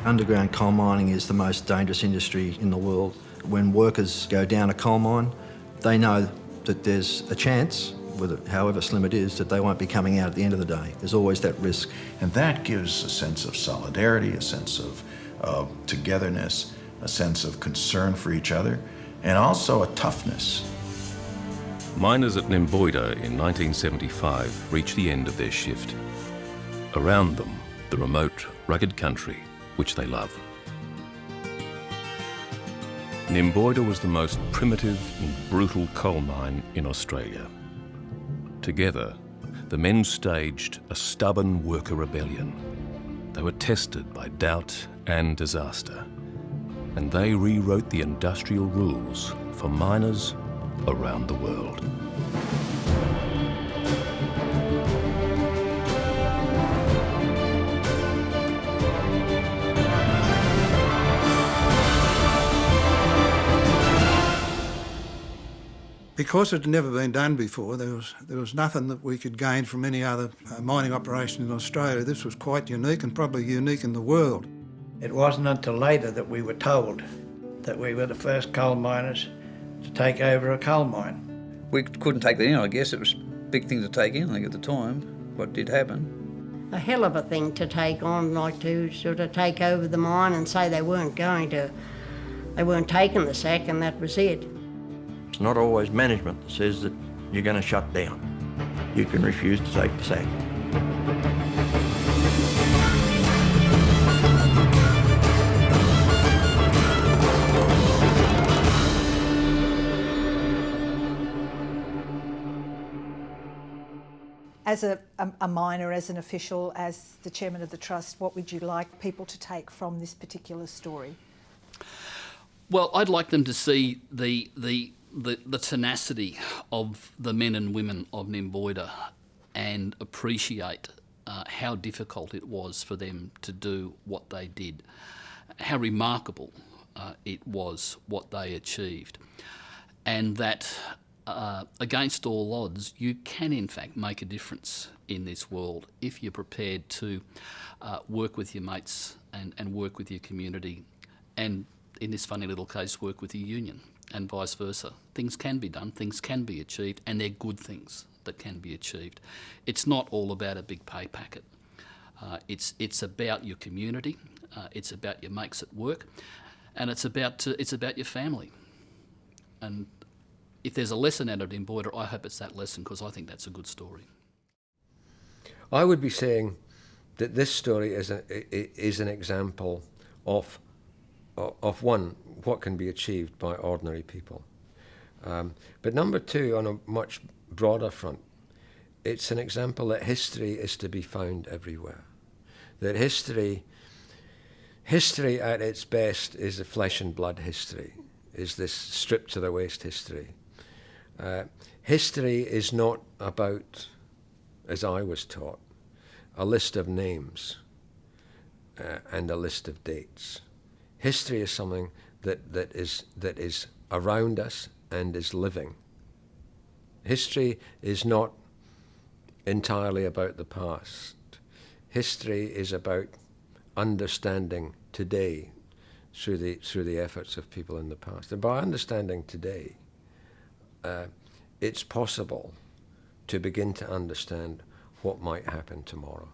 Underground coal mining is the most dangerous industry in the world. When workers go down a coal mine, they know that there's a chance, however slim it is, that they won't be coming out at the end of the day. There's always that risk. And that gives a sense of solidarity, a sense of togetherness, a sense of concern for each other, and also a toughness. Miners at Nymboida in 1975 reached the end of their shift. Around them, the remote, rugged country which they love. Nymboida was the most primitive and brutal coal mine in Australia. Together, the men staged a stubborn worker rebellion. They were tested by doubt and disaster, and they rewrote the industrial rules for miners around the world. Because it had never been done before, there was nothing that we could gain from any other mining operation in Australia. This was quite unique and probably unique in the world. It wasn't until later that we were told that we were the first coal miners to take over a coal mine. We couldn't take that in, I guess. It was a big thing to take in, I think, at the time, what did happen. A hell of a thing to take on, like to sort of take over the mine and say they weren't taking the sack and that was it. It's not always management that says that you're going to shut down. You can refuse to take the sack. As a miner, as an official, as the chairman of the trust, what would you like people to take from this particular story? Well, I'd like them to see the tenacity of the men and women of Nymboida and appreciate how difficult it was for them to do what they did, how remarkable it was what they achieved, and that against all odds you can in fact make a difference in this world if you're prepared to work with your mates and work with your community, and in this funny little case work with your union, and vice versa. Things can be done, things can be achieved, and they're good things that can be achieved. It's not all about a big pay packet. It's about your community, it's about your mates at work, and it's about your family. And if there's a lesson out of Nymboida, I hope it's that lesson, because I think that's a good story. I would be saying that this story is an example of one, what can be achieved by ordinary people. But number two, on a much broader front, it's an example that history is to be found everywhere. That history at its best is a flesh and blood history, is this stripped to the waist history. History is not about, as I was taught, a list of names and a list of dates. History is something that is around us and is living. History is not entirely about the past. History is about understanding today through the efforts of people in the past. And by understanding today, it's possible to begin to understand what might happen tomorrow.